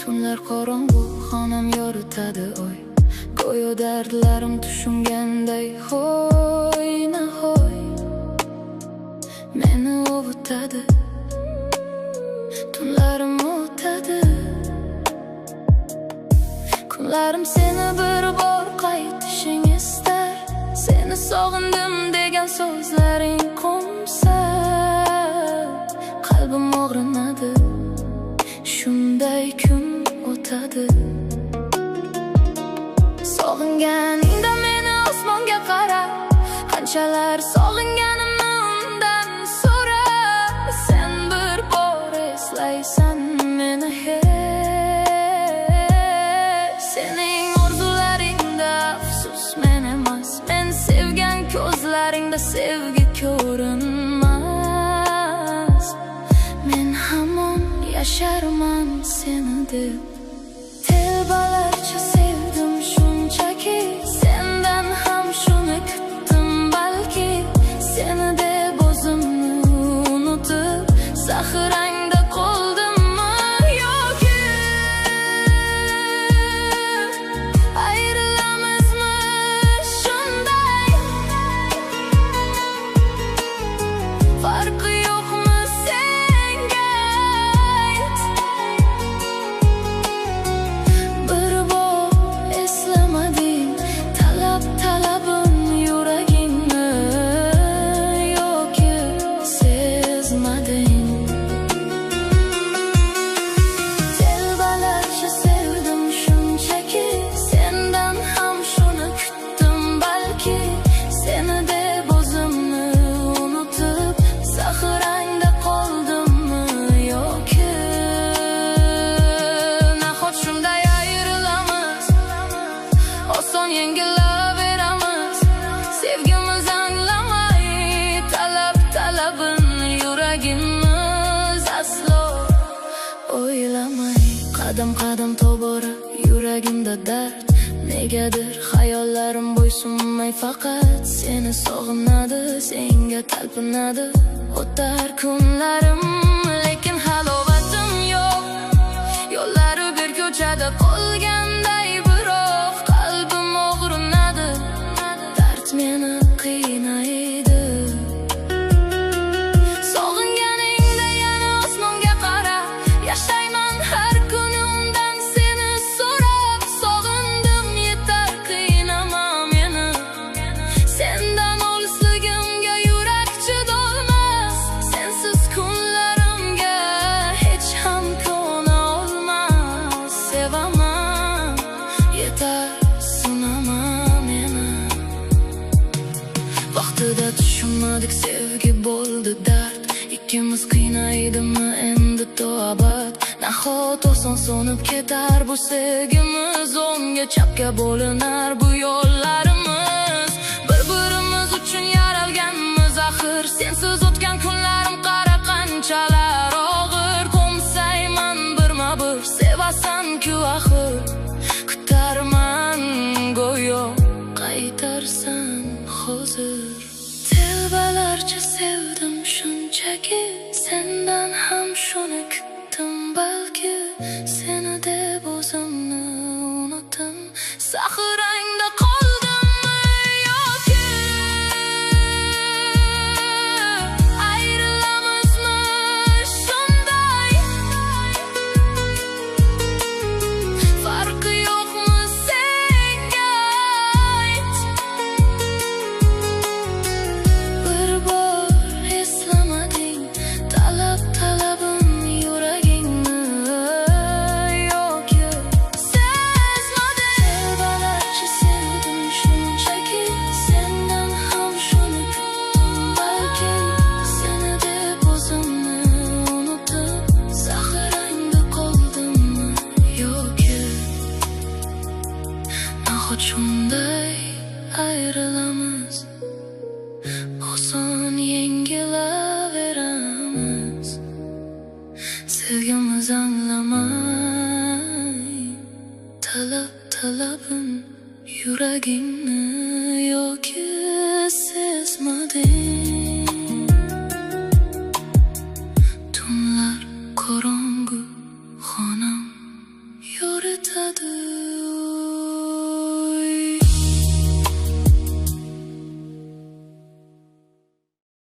Tunlar qorong'u, xonam yoritadi oy. Go'yo dardlarim tushunganday, hoy nahoy meni ovutadi. Tunlarim o'tadi, kunlarim seni bir bor qaytishing istar. Seni sog'indim degan so'zlaring qo'msa, qalbim og'rinadi. Shunday kun o'tadi. Sog'inganingda meni osmonga qara, qanchalar sog'inganimni undan so'ra. Sen bir bor eslaysan meni, sening orzularingda afsus men emas. Men sevgan ko'zlaringda sevgi ko'rinmas. Men hamon yasharman seni deb. Telbalarcha sevdim shunchaki, sendan ham shuni kutdim balki. Seni deb o'zimni unutib, zaxirangda qoldimmi yoki ayrilamizmi shunday? Farqi yo'qmi senga ayt? Bir bor eslamading talabim yuragingni yoki sezmading? Telbalarcha sevdim shunchaki, sendan ham shuni kutdim balki. Seni deb o'zimni unutib, zaxirangda qoldimmi yoki nahot shunday ayrilamiz, oson yengilaveramiz. Sevgimiz anglamay talabin yuragimiz aslo o'ylamay. Qadam tobora yuragimda dard, negadir xayollarim bo'ysunmay faqat seni sog'inadi, senga talpinadi. O'tar kunlarim, lekin halovatim yo'q. Yo'llari bir ko'chada qolganday biroq qalbim og'rinadi. Dard meni qiynaydi. Sog'inganingda yana osmonga qara, yashayman har kuni undan seni so'rab. Sog'indim yetar, qiynama meni. Sendan olisligimga yurak chidolmas. Sensiz kunlarimga hech ham ko'na olmas. Sevaman yetar, sinama meni. Vaqtida tushunmadik, sevgi bo'ldi dard. Ikkimiz qiynaydimi endi to abad? Nahot oson so'nib ketar bu sevgimiz, o'ngga chapga bo'linar bu yo'llarimiz. Bir-birimiz uchun yaralganmiz axir. Sensiz o'tgan kunlarim qara qanchalar og'ir. Qo'msayman birma-bir, sevasan-ku axir. Kutarman go'yo qaytarsan hozir. Telbalarcha sevdim shunchaki, sendan ham shuni kutdim balki. Seni deb o'zimni unutdim, zaxirangda qoldimmi yoki ayrilamizmi shunday? Farqi yo'qmi senga ayt? Bir bor eslamading talabim yuragingni yoki sezmading? Telbalarcha sevdim shunchaki, sendan ham shuni kutdim balki. Seni deb o'zimni unutib, zaxirangda qoldimmi yoki nahot shunday ayrilamiz, oson yengilaveramiz. Sevgimiz anglamay talabim yuragingni yoki sezmading?